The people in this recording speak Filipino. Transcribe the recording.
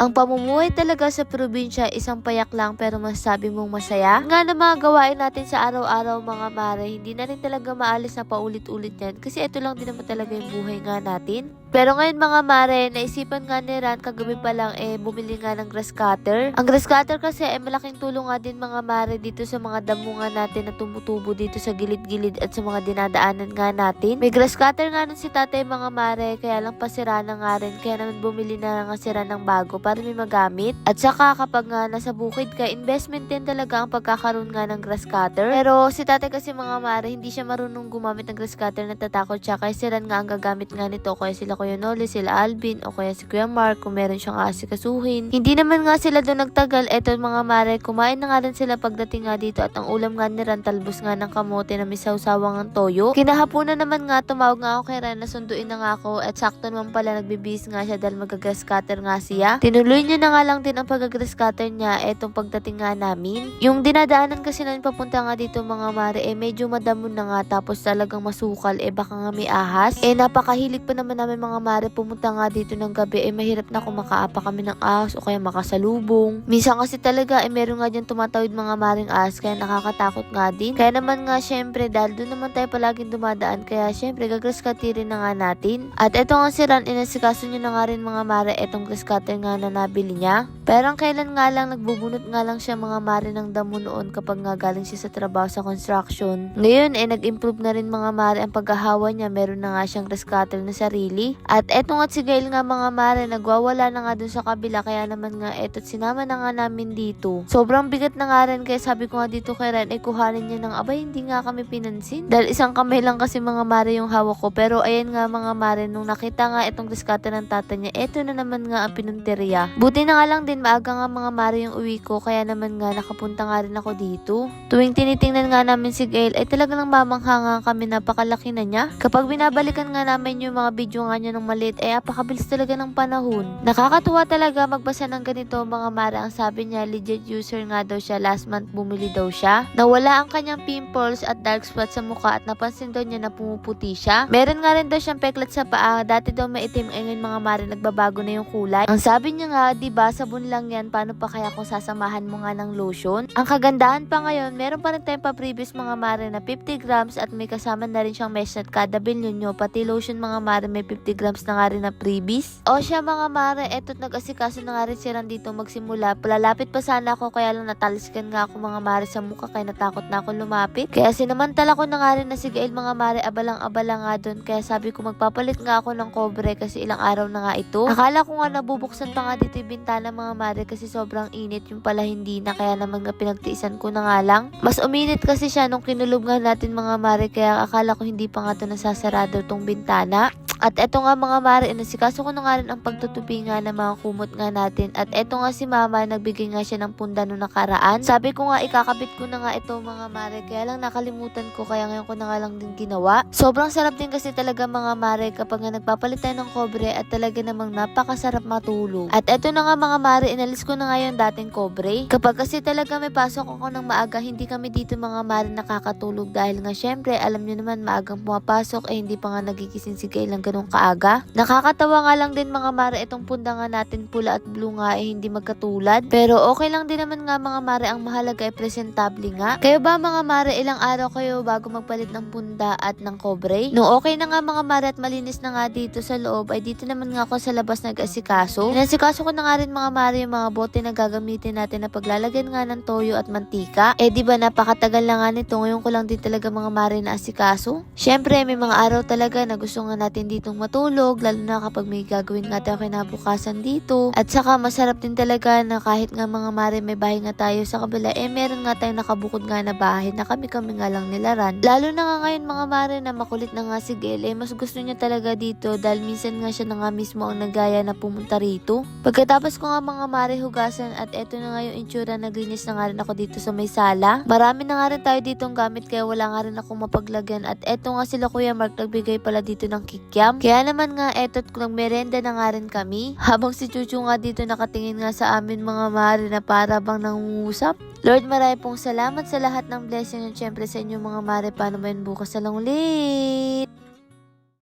Ang pamumuhay talaga sa probinsya isang payak lang pero masasabi mong masaya. Nga na mga gawain natin sa araw-araw mga mare, hindi na rin talaga maalis na paulit-ulit yan kasi ito lang din naman talaga yung buhay nga natin. Pero ngayon mga mare, naisipan nga ni Ran kagabi pa lang bumili nga ng grass cutter. Ang grass cutter kasi malaking tulong nga din mga mare dito sa mga damo nga natin na tumutubo dito sa gilid-gilid at sa mga dinadaanan nga natin. May grass cutter nga nun si tatay mga mare, kaya lang pasira na nga rin. Kaya naman bumili na nga sira ng bago para may magamit. At saka kapag nga nasa bukid ka, investment din talaga ang pagkakaroon nga ng grass cutter. Pero si tatay kasi mga mare, hindi siya marunong gumamit ng grass cutter, natatakot siya. Kaya si Ran nga ang gagamit nga nito. Kaya sila Kuya Noli, sila Alvin, o kaya si Kuya Mark kung meron siyang aasikasuhin. Hindi naman nga sila doon nagtagal. Eto mga mare, kumain na nga rin sila pagdating nga dito at ang ulam nga ni Ran, talbos nga ng kamote na may sawsawang ang toyo. Kinahaponan naman nga, tumawag nga ako kay Ran na sunduin na nga ako at sakto naman pala nagbibis nga siya dahil magagrass cutter nga siya. Tinuloy niya na nga lang din ang pagagrass cutter niya etong pagdating nga namin. Yung dinadaanan kasi namin papunta nga dito mga mare, medyo madamon na nga tapos talagang masukal, baka nga may ahas. Napakahilig pa naman namin mga mare pumunta nga dito ng gabi, mahirap na kung makaapa kami ng ahas o kaya makasalubong. Minsan kasi talaga meron nga dyan tumatawid mga maring ahas kaya nakakatakot nga din. Kaya naman nga syempre dahil doon naman tayo palaging dumadaan kaya syempre gagrass cutterin na nga natin. At eto nga si Ran, inasikaso niya na nga rin mga mare etong grass cutter nga na nabili niya. Pero ang kailan nga lang nagbubunot nga lang siya mga mare ng damo noon kapag nga galing siya sa trabaho sa construction. Ngayon nag-improve na rin mga mare ang paghahawa niya, meron na nga siyang grass cutter na sarili. At eto nga si Gail nga mga mare, nagwawala na nga dun sa kabila kaya naman nga eto't sinama na nga namin dito. Sobrang bigat na nga rin kaya sabi ko nga dito kay Ran, kuhanin niya ng abay hindi nga kami pinansin. Dahil isang kamay lang kasi mga mare yung hawak ko. Pero ayan nga mga mare, nung nakita nga itong grass cutter ng tata niya, eto na naman nga ang pinunteriya. Buti na nga lang din maaga nga mga mare yung uwi ko kaya naman nga nakapunta nga rin ako dito. Tuwing tinitingnan nga namin si Gail ay talaga nang mamangha nga kami, napakalaki na niya. Kapag binabalikan nga namin yung mga video nga niya nung maliit apakabilis talaga ng panahon. Nakakatuwa talaga magbasa ng ganito mga mare. Ang sabi niya, legit user nga daw siya, last month bumili daw siya. Nawala ang kanyang pimples at dark spots sa mukha at napansin daw niya na pumuputi siya. Meron nga rin daw siyang peklat sa paa, dati daw maitim, ngayon mga mare nagbabago na yung kulay. Ang sabi niya nga, diba sabon lang yan, paano pa kaya kung sasamahan mo nga ng lotion? Ang kagandahan pa ngayon, meron pa rin tayong pa-previous mga mare na 50 grams at may kasama na rin siyang mesh net kada bilyon nyo, pati lotion mga mare may 50 grams na nga rin na freebies. O siya mga mare, eto't nag-asikaso na nga rin si Ran dito magsimula. Palalapit pa sana ako kaya lang nataliskan nga ako mga mare sa mukha kaya natakot na ako lumapit. Kaya sinamantala ko na nga rin na si Gail mga mare, abalang-abala nga doon. Kaya sabi ko magpapalit nga ako ng cobre kasi ilang araw na nga ito. Akala ko nga nabubuksan pa nga dito yung bintana mga mare kasi sobrang init, yung pala hindi na, kaya naman nga pinagtiisan ko na nga lang. Mas uminit kasi siya nung kinulog nga natin mga mare kaya akala ko hindi pa nga ito nasasarado tong bintana. At eto nga mga mare, inasikaso ko na nga rin ang pagtutupi nga ng mga kumot nga natin. At eto nga si mama, nagbigay nga siya ng punda nung nakaraan. Sabi ko nga ikakabit ko na nga ito mga mare, kaya lang nakalimutan ko kaya ngayon ko na nga lang din ginawa. Sobrang sarap din kasi talaga mga mare kapag nga nagpapalit tayo ng kobre at talaga namang napakasarap matulog. At eto na nga mga mare, inalis ko na nga yung dating kobre. Kapag kasi talaga may pasok ako ng maaga, hindi kami dito mga mare nakakatulog dahil nga syempre alam nyo naman maagang pumapasok hindi pa nga nagigising si Gail ng ganong kaaga. Nakakatawa nga lang din mga mare itong punda nga natin pula at blue nga hindi magkatulad. Pero okay lang din naman nga mga mare, ang mahalaga ay presentable nga. Kayo ba mga mare, ilang araw kayo bago magpalit ng punda at ng kobre? Nung okay na nga mga mare at malinis na nga dito sa loob ay dito naman nga ako sa labas nag-asikaso. Inasikaso ko na nga rin mga mare yung mga bote na gagamitin natin na paglalagyan nga ng toyo at mantika. Diba napakatagal na nga nito, ngayon ko lang din talaga mga mare na asikaso. Syempre may mga araw talaga na gusto nga natin ditong matulog, lalo na kapag may gagawin nga tayo kinabukasan dito. At saka masarap din talaga na kahit nga mga mare may bahay nga tayo sa kabila, meron nga tayong nakabukod nga na bahay na kami nga lang nilaran. Lalo na nga ngayon mga mare na makulit na nga si Gail, mas gusto niya talaga dito dahil minsan nga siya na nga mismo ang nagaya na pumunta rito. Pagkatapos ko nga mga mare hugasan at eto na nga yung itsura, naglinis na nga rin ako dito sa may sala. Marami na nga rin tayo ditong gamit kaya wala nga rin akong mapaglagyan. At eto nga sila Kuya Mark nagbigay pala dito ng kikiam. Kaya naman nga eto't nagmerenda na nga rin kami. Habang si Chuchu nga dito nakatingin nga sa amin mga mare na para bang nangungusap. Lord, marami pong salamat sa lahat ng blessing at syempre sa inyo mga mare. Paano ba yun bukas na lang ulit?